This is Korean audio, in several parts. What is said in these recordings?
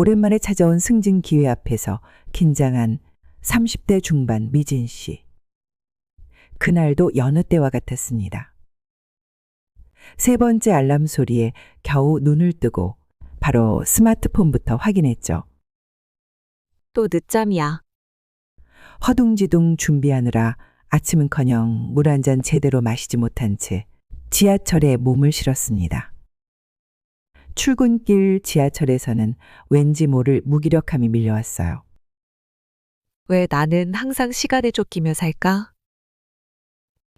오랜만에 찾아온 승진 기회 앞에서 긴장한 30대 중반 미진 씨. 그날도 여느 때와 같았습니다. 세 번째 알람 소리에 겨우 눈을 뜨고 바로 스마트폰부터 확인했죠. 또 늦잠이야. 허둥지둥 준비하느라 아침은커녕 물 한 잔 제대로 마시지 못한 채 지하철에 몸을 실었습니다. 출근길 지하철에서는 왠지 모를 무기력함이 밀려왔어요. 왜 나는 항상 시간에 쫓기며 살까?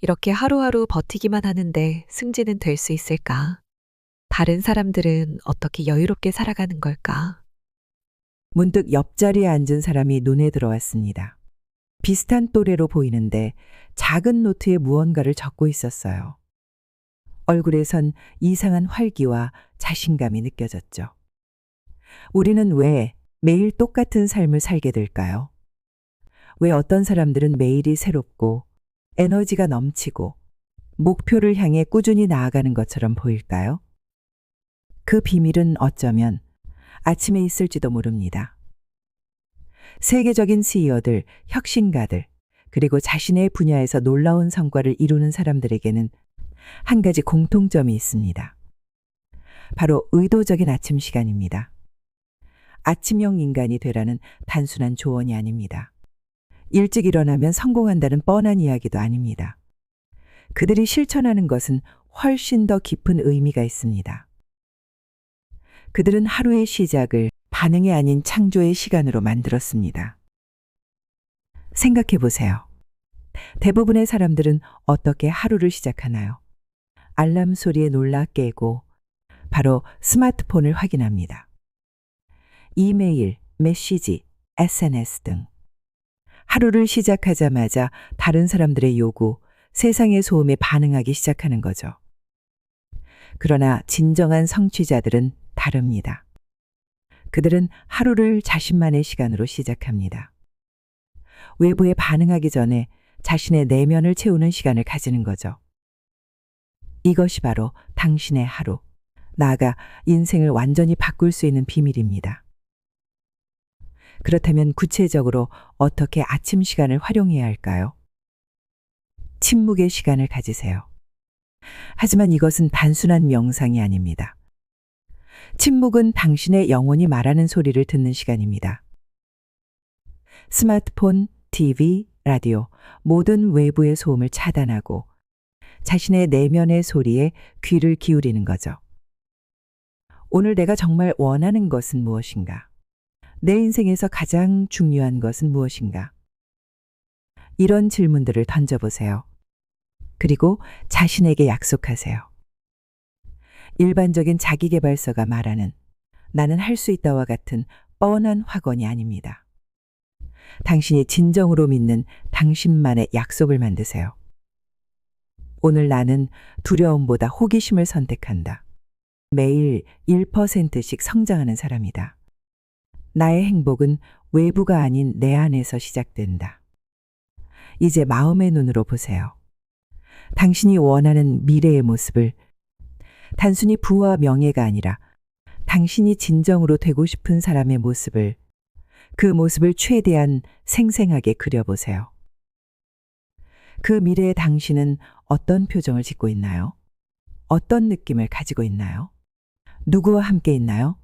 이렇게 하루하루 버티기만 하는데 승진은 될 수 있을까? 다른 사람들은 어떻게 여유롭게 살아가는 걸까? 문득 옆자리에 앉은 사람이 눈에 들어왔습니다. 비슷한 또래로 보이는데 작은 노트에 무언가를 적고 있었어요. 얼굴에선 이상한 활기와 자신감이 느껴졌죠. 우리는 왜 매일 똑같은 삶을 살게 될까요? 왜 어떤 사람들은 매일이 새롭고 에너지가 넘치고 목표를 향해 꾸준히 나아가는 것처럼 보일까요? 그 비밀은 어쩌면 아침에 있을지도 모릅니다. 세계적인 CEO들, 혁신가들, 그리고 자신의 분야에서 놀라운 성과를 이루는 사람들에게는 한 가지 공통점이 있습니다. 바로 의도적인 아침 시간입니다. 아침형 인간이 되라는 단순한 조언이 아닙니다. 일찍 일어나면 성공한다는 뻔한 이야기도 아닙니다. 그들이 실천하는 것은 훨씬 더 깊은 의미가 있습니다. 그들은 하루의 시작을 반응이 아닌 창조의 시간으로 만들었습니다. 생각해 보세요. 대부분의 사람들은 어떻게 하루를 시작하나요? 알람 소리에 놀라 깨고 바로 스마트폰을 확인합니다. 이메일, 메시지, SNS 등. 하루를 시작하자마자 다른 사람들의 요구, 세상의 소음에 반응하기 시작하는 거죠. 그러나 진정한 성취자들은 다릅니다. 그들은 하루를 자신만의 시간으로 시작합니다. 외부에 반응하기 전에 자신의 내면을 채우는 시간을 가지는 거죠. 이것이 바로 당신의 하루, 나아가 인생을 완전히 바꿀 수 있는 비밀입니다. 그렇다면 구체적으로 어떻게 아침 시간을 활용해야 할까요? 침묵의 시간을 가지세요. 하지만 이것은 단순한 명상이 아닙니다. 침묵은 당신의 영혼이 말하는 소리를 듣는 시간입니다. 스마트폰, TV, 라디오, 모든 외부의 소음을 차단하고 자신의 내면의 소리에 귀를 기울이는 거죠. 오늘 내가 정말 원하는 것은 무엇인가? 내 인생에서 가장 중요한 것은 무엇인가? 이런 질문들을 던져보세요. 그리고 자신에게 약속하세요. 일반적인 자기계발서가 말하는 나는 할 수 있다와 같은 뻔한 확언이 아닙니다. 당신이 진정으로 믿는 당신만의 약속을 만드세요. 오늘 나는 두려움보다 호기심을 선택한다. 매일 1%씩 성장하는 사람이다. 나의 행복은 외부가 아닌 내 안에서 시작된다. 이제 마음의 눈으로 보세요. 당신이 원하는 미래의 모습을 단순히 부와 명예가 아니라 당신이 진정으로 되고 싶은 사람의 모습을, 그 모습을 최대한 생생하게 그려보세요. 그 미래의 당신은 어떤 표정을 짓고 있나요? 어떤 느낌을 가지고 있나요? 누구와 함께 있나요?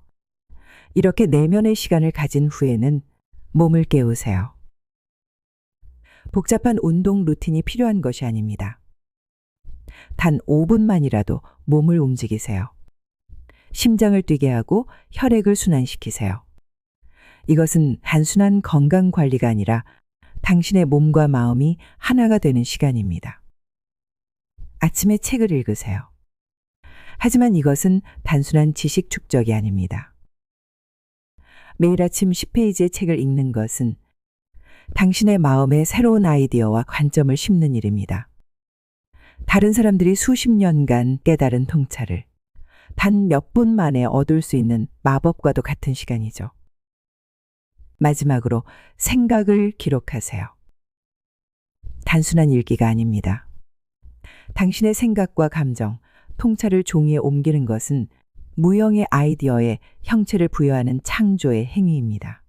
이렇게 내면의 시간을 가진 후에는 몸을 깨우세요. 복잡한 운동 루틴이 필요한 것이 아닙니다. 단 5분만이라도 몸을 움직이세요. 심장을 뛰게 하고 혈액을 순환시키세요. 이것은 단순한 건강 관리가 아니라 당신의 몸과 마음이 하나가 되는 시간입니다. 아침에 책을 읽으세요. 하지만 이것은 단순한 지식 축적이 아닙니다. 매일 아침 10페이지의 책을 읽는 것은 당신의 마음에 새로운 아이디어와 관점을 심는 일입니다. 다른 사람들이 수십 년간 깨달은 통찰을 단 몇 분 만에 얻을 수 있는 마법과도 같은 시간이죠. 마지막으로 생각을 기록하세요. 단순한 일기가 아닙니다. 당신의 생각과 감정, 통찰을 종이에 옮기는 것은 무형의 아이디어에 형체를 부여하는 창조의 행위입니다.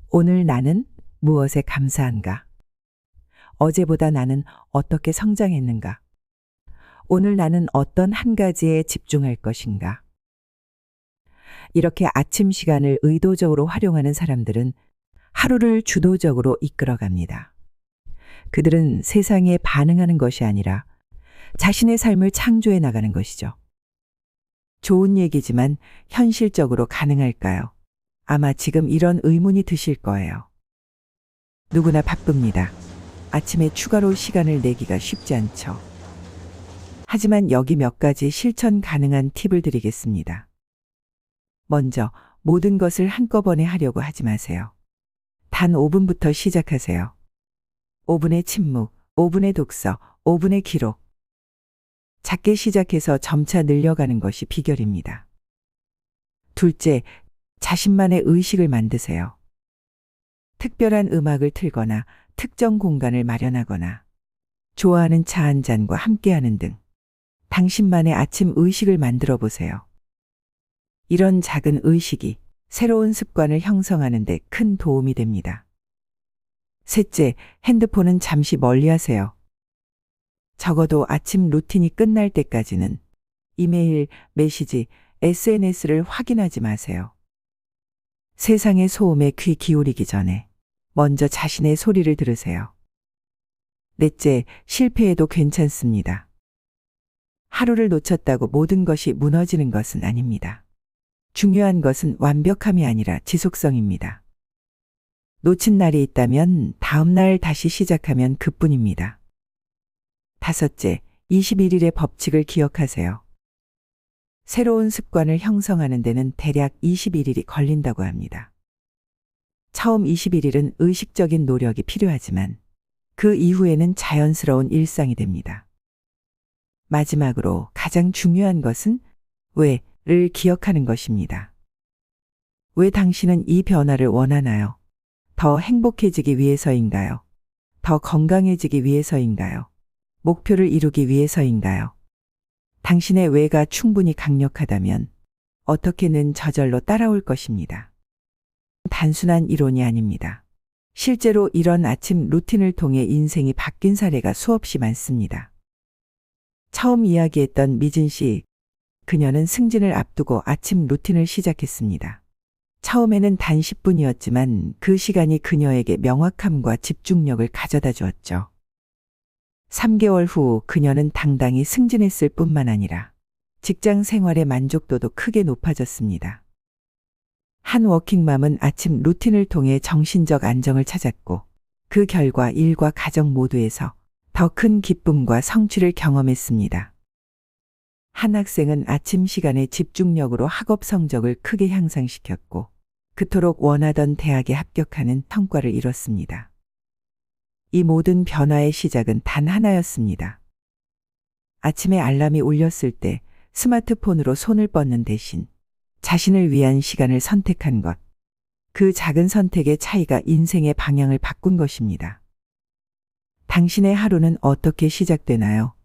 오늘 나는 무엇에 감사한가? 어제보다 나는 어떻게 성장했는가? 오늘 나는 어떤 한 가지에 집중할 것인가? 이렇게 아침 시간을 의도적으로 활용하는 사람들은 하루를 주도적으로 이끌어갑니다. 그들은 세상에 반응하는 것이 아니라 자신의 삶을 창조해 나가는 것이죠. 좋은 얘기지만 현실적으로 가능할까요? 아마 지금 이런 의문이 드실 거예요. 누구나 바쁩니다. 아침에 추가로 시간을 내기가 쉽지 않죠. 하지만 여기 몇 가지 실천 가능한 팁을 드리겠습니다. 먼저 모든 것을 한꺼번에 하려고 하지 마세요. 단 5분부터 시작하세요. 5분의 침묵, 5분의 독서, 5분의 기록. 작게 시작해서 점차 늘려가는 것이 비결입니다. 둘째, 자신만의 의식을 만드세요. 특별한 음악을 틀거나 특정 공간을 마련하거나 좋아하는 차 한 잔과 함께하는 등 당신만의 아침 의식을 만들어 보세요. 이런 작은 의식이 새로운 습관을 형성하는 데 큰 도움이 됩니다. 셋째, 핸드폰은 잠시 멀리 하세요. 적어도 아침 루틴이 끝날 때까지는 이메일, 메시지, SNS를 확인하지 마세요. 세상의 소음에 귀 기울이기 전에 먼저 자신의 소리를 들으세요. 넷째, 실패해도 괜찮습니다. 하루를 놓쳤다고 모든 것이 무너지는 것은 아닙니다. 중요한 것은 완벽함이 아니라 지속성입니다. 놓친 날이 있다면 다음 날 다시 시작하면 그뿐입니다. 다섯째, 21일의 법칙을 기억하세요. 새로운 습관을 형성하는 데는 대략 21일이 걸린다고 합니다. 처음 21일은 의식적인 노력이 필요하지만 그 이후에는 자연스러운 일상이 됩니다. 마지막으로 가장 중요한 것은 왜를 기억하는 것입니다. 왜 당신은 이 변화를 원하나요? 더 행복해지기 위해서인가요? 더 건강해지기 위해서인가요? 목표를 이루기 위해서인가요? 당신의 왜가 충분히 강력하다면 어떻게는 저절로 따라올 것입니다. 단순한 이론이 아닙니다. 실제로 이런 아침 루틴을 통해 인생이 바뀐 사례가 수없이 많습니다. 처음 이야기했던 미진 씨, 그녀는 승진을 앞두고 아침 루틴을 시작했습니다. 처음에는 단 10분이었지만 그 시간이 그녀에게 명확함과 집중력을 가져다 주었죠. 3개월 후 그녀는 당당히 승진했을 뿐만 아니라 직장 생활의 만족도도 크게 높아졌습니다. 한 워킹맘은 아침 루틴을 통해 정신적 안정을 찾았고 그 결과 일과 가정 모두에서 더 큰 기쁨과 성취를 경험했습니다. 한 학생은 아침 시간에 집중력으로 학업 성적을 크게 향상시켰고 그토록 원하던 대학에 합격하는 성과를 이뤘습니다. 이 모든 변화의 시작은 단 하나였습니다. 아침에 알람이 울렸을 때 스마트폰으로 손을 뻗는 대신 자신을 위한 시간을 선택한 것. 그 작은 선택의 차이가 인생의 방향을 바꾼 것입니다. 당신의 하루는 어떻게 시작되나요?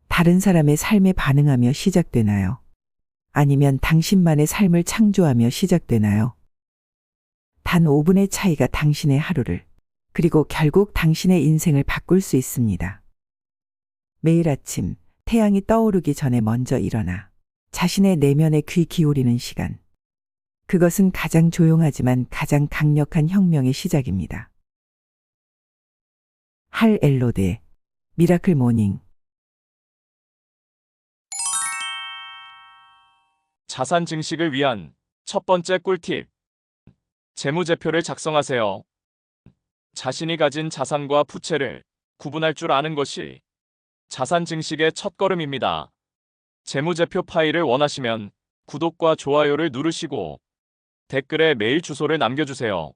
다른 사람의 삶에 반응하며 시작되나요? 아니면 당신만의 삶을 창조하며 시작되나요? 단 5분의 차이가 당신의 하루를, 그리고 결국 당신의 인생을 바꿀 수 있습니다. 매일 아침 태양이 떠오르기 전에 먼저 일어나 자신의 내면에 귀 기울이는 시간. 그것은 가장 조용하지만 가장 강력한 혁명의 시작입니다. 할 엘로드의 미라클 모닝. 자산 증식을 위한 첫 번째 꿀팁. 재무제표를 작성하세요. 자신이 가진 자산과 부채를 구분할 줄 아는 것이 자산 증식의 첫걸음입니다. 재무제표 파일을 원하시면 구독과 좋아요를 누르시고 댓글에 메일 주소를 남겨주세요.